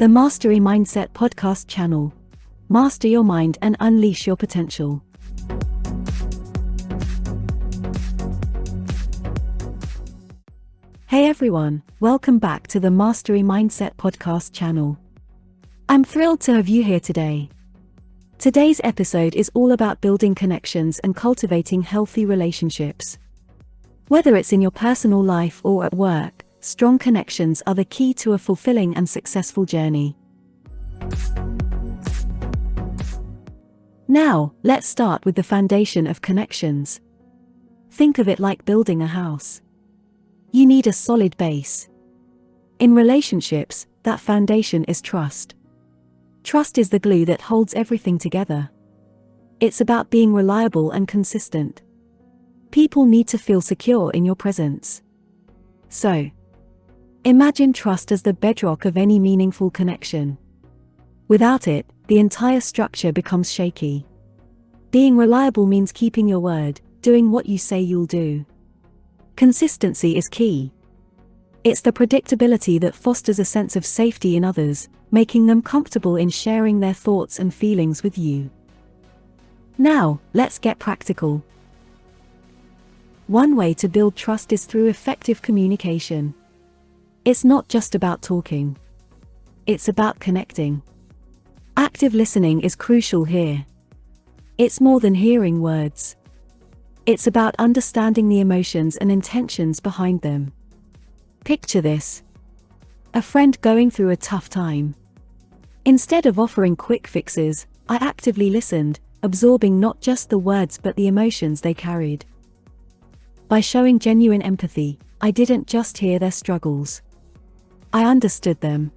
the Mastery Mindset podcast channel. Master your mind and unleash your potential. Hey everyone, welcome back to the Mastery Mindset podcast channel. I'm thrilled to have you here today. Today's episode is all about building connections and cultivating healthy relationships. Whether it's in your personal life or at work, strong connections are the key to a fulfilling and successful journey. Now, let's start with the foundation of connections. Think of it like building a house. You need a solid base. In relationships, that foundation is trust. Trust is the glue that holds everything together. It's about being reliable and consistent. People need to feel secure in your presence. So, imagine trust as the bedrock of any meaningful connection. Without it, the entire structure becomes shaky. Being reliable means keeping your word, doing what you say you'll do. Consistency is key. It's the predictability that fosters a sense of safety in others, making them comfortable in sharing their thoughts and feelings with you. Now, let's get practical. One way to build trust is through effective communication. It's not just about talking. It's about connecting. Active listening is crucial here. It's more than hearing words. It's about understanding the emotions and intentions behind them. Picture this. A friend going through a tough time. Instead of offering quick fixes, I actively listened, absorbing not just the words but the emotions they carried. By showing genuine empathy, I didn't just hear their struggles. I understood them.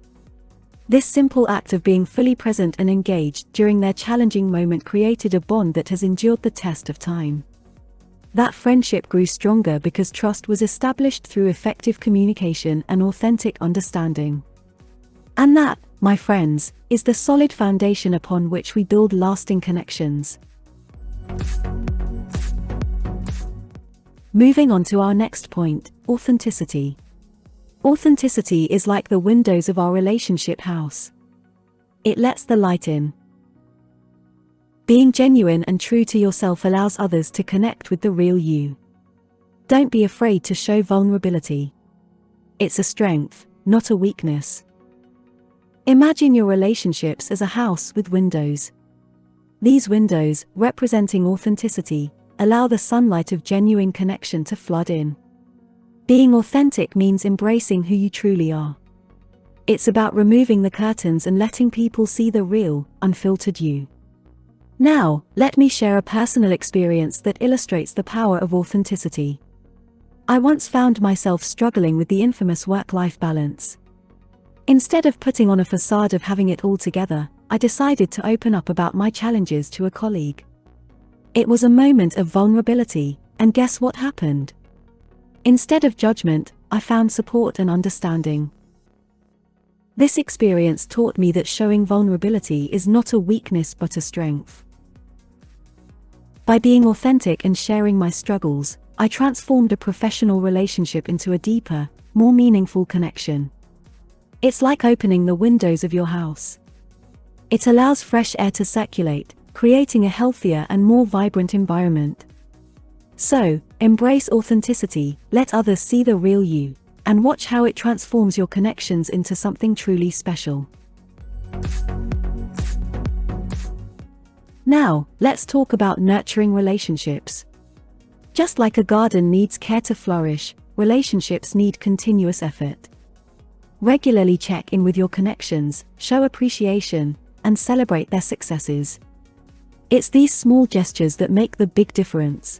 This simple act of being fully present and engaged during their challenging moment created a bond that has endured the test of time. That friendship grew stronger because trust was established through effective communication and authentic understanding. And that, my friends, is the solid foundation upon which we build lasting connections. Moving on to our next point, authenticity. Authenticity is like the windows of our relationship house. It lets the light in. Being genuine and true to yourself allows others to connect with the real you. Don't be afraid to show vulnerability. It's a strength, not a weakness. Imagine your relationships as a house with windows. These windows, representing authenticity, allow the sunlight of genuine connection to flood in. Being authentic means embracing who you truly are. It's about removing the curtains and letting people see the real, unfiltered you. Now, let me share a personal experience that illustrates the power of authenticity. I once found myself struggling with the infamous work-life balance. Instead of putting on a facade of having it all together, I decided to open up about my challenges to a colleague. It was a moment of vulnerability, and guess what happened? Instead of judgment, I found support and understanding. This experience taught me that showing vulnerability is not a weakness but a strength. By being authentic and sharing my struggles, I transformed a professional relationship into a deeper, more meaningful connection. It's like opening the windows of your house. It allows fresh air to circulate, creating a healthier and more vibrant environment. So, embrace authenticity, let others see the real you, and watch how it transforms your connections into something truly special. Now, let's talk about nurturing relationships. Just like a garden needs care to flourish, relationships need continuous effort. Regularly check in with your connections, show appreciation, and celebrate their successes. It's these small gestures that make the big difference.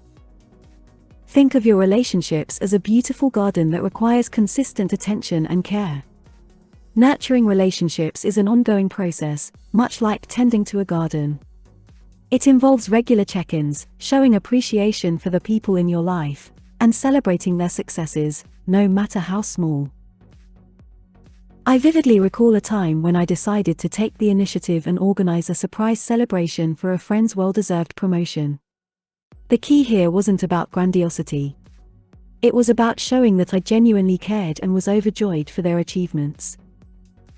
Think of your relationships as a beautiful garden that requires consistent attention and care. Nurturing relationships is an ongoing process, much like tending to a garden. It involves regular check-ins, showing appreciation for the people in your life, and celebrating their successes, no matter how small. I vividly recall a time when I decided to take the initiative and organize a surprise celebration for a friend's well-deserved promotion. The key here wasn't about grandiosity. It was about showing that I genuinely cared and was overjoyed for their achievements.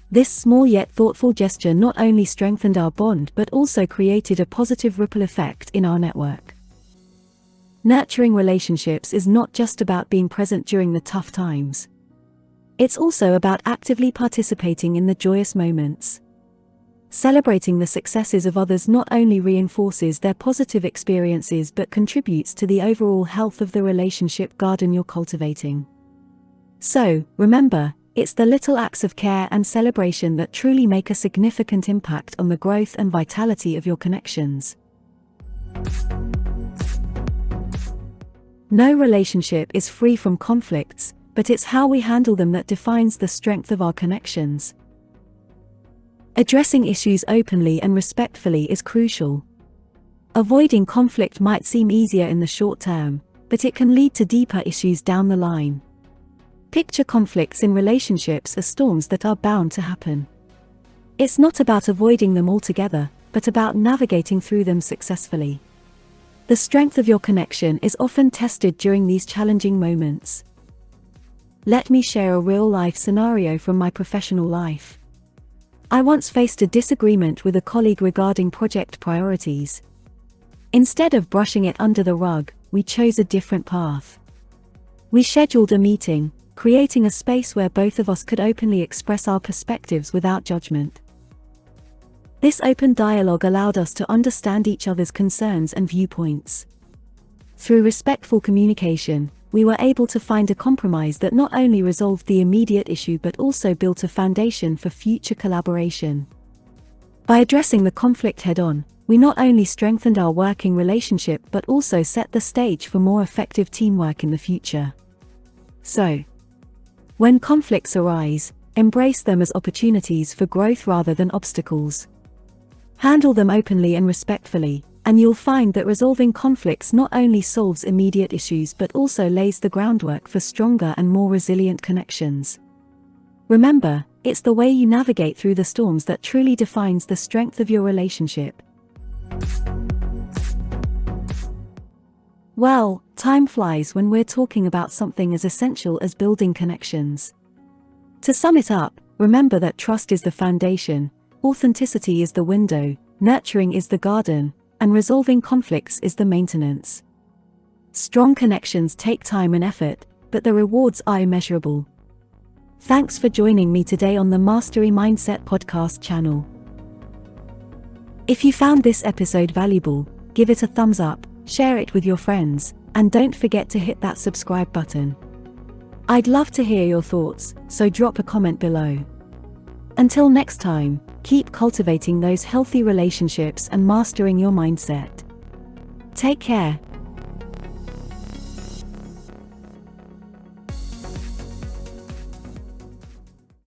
This small yet thoughtful gesture not only strengthened our bond but also created a positive ripple effect in our network. Nurturing relationships is not just about being present during the tough times. It's also about actively participating in the joyous moments. Celebrating the successes of others not only reinforces their positive experiences but contributes to the overall health of the relationship garden you're cultivating. So, remember, it's the little acts of care and celebration that truly make a significant impact on the growth and vitality of your connections. No relationship is free from conflicts, but it's how we handle them that defines the strength of our connections. Addressing issues openly and respectfully is crucial. Avoiding conflict might seem easier in the short term, but it can lead to deeper issues down the line. Picture conflicts in relationships as storms that are bound to happen. It's not about avoiding them altogether, but about navigating through them successfully. The strength of your connection is often tested during these challenging moments. Let me share a real-life scenario from my professional life. I once faced a disagreement with a colleague regarding project priorities. Instead of brushing it under the rug, we chose a different path. We scheduled a meeting, creating a space where both of us could openly express our perspectives without judgment. This open dialogue allowed us to understand each other's concerns and viewpoints. Through respectful communication, we were able to find a compromise that not only resolved the immediate issue but also built a foundation for future collaboration. By addressing the conflict head-on, we not only strengthened our working relationship but also set the stage for more effective teamwork in the future. So, when conflicts arise, embrace them as opportunities for growth rather than obstacles. Handle them openly and respectfully, and you'll find that resolving conflicts not only solves immediate issues but also lays the groundwork for stronger and more resilient connections. Remember, it's the way you navigate through the storms that truly defines the strength of your relationship. Well, time flies when we're talking about something as essential as building connections. To sum it up, remember that trust is the foundation, authenticity is the window, nurturing is the garden, and resolving conflicts is the maintenance. Strong connections take time and effort, but the rewards are immeasurable. Thanks for joining me today on the Mastery Mindset podcast channel. If you found this episode valuable, give it a thumbs up, share it with your friends, and don't forget to hit that subscribe button. I'd love to hear your thoughts, so drop a comment below. Until next time, keep cultivating those healthy relationships and mastering your mindset. Take care.